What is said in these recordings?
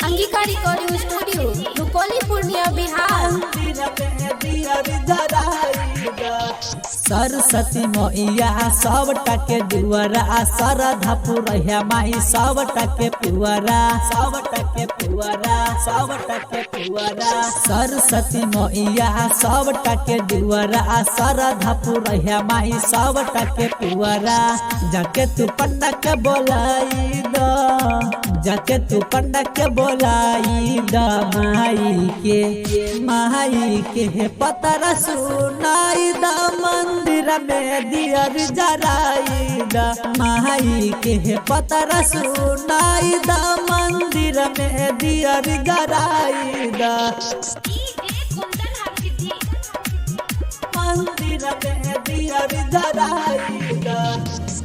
Angika recording studio Rupauli Purnia Bihar. Saraswati मैया सब टके दुआरा सरधा पुरैया माई सब टके पुआरा सरस्वती मैया सब टके दुआरा सरधा पुरैया माई सब टके पुआरा। जाके तू पंडा के बोलाई द जाके तू पंडा के बोलाई द माई के पतरा सुनाई द मंदिर में दियर जराई द माई के पतरा सुनाई द मंदिर में दियर जराई द मंदिर में दियर जराई द।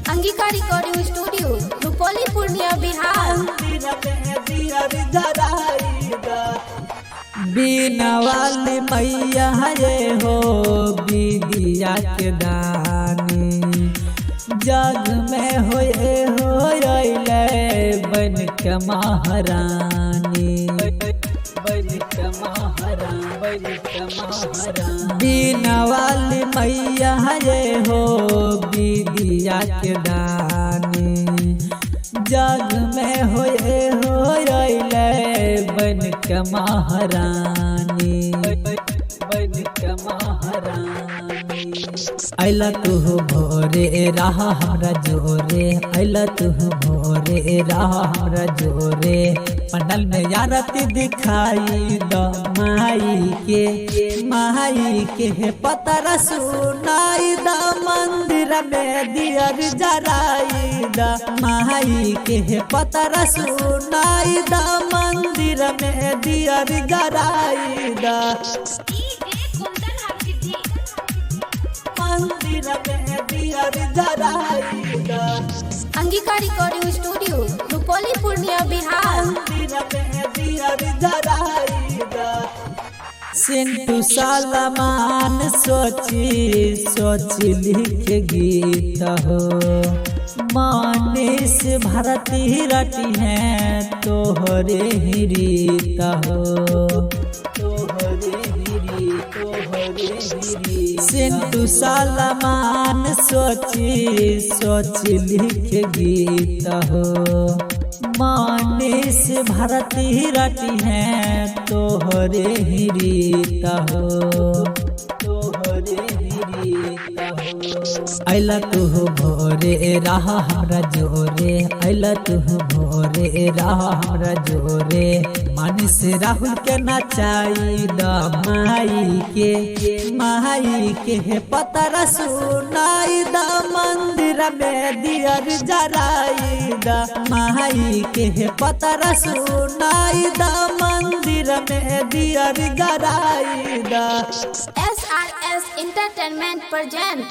Angika recording studio Rupauli Purnia Bihar. बीना वाली मैया ये हो विद्या के दानी जग में होए बन के महारानी बीना वाली मैया ये हो विद्या के दानी जग में होए बन के महारानी अला तू भोरे राह हमरा जोरे अला तू भोरे राह हमरा जोरे पंडल में यारती दिखाई द माई के पतरा सुनाई द मंदिर में दियर जराई द माई के पतरा सुनाई द मंदिर में दियर जराई द मंदिर में दियर जराई द। Angika recording studio Rupauli Purnia Bihar. सिंटू सलमान सोची लिख गीत हो मनीष भारती रटी है तोहरे ही रीत हो सिंटू सलमान सोची लिख गीत हो मनीष भारती रटी है तोहरे ही रीत हो अला तू भोरे राह हमरा जोरे अला तू भोरे राह हमरा जोरे मनीष राहुल के नचाई द माई के पतरा सुनाई द मंदिर में दियर जराई द माई के पतरा सुनाई द मंदिर में दियर जराई द। SRS Entertainment present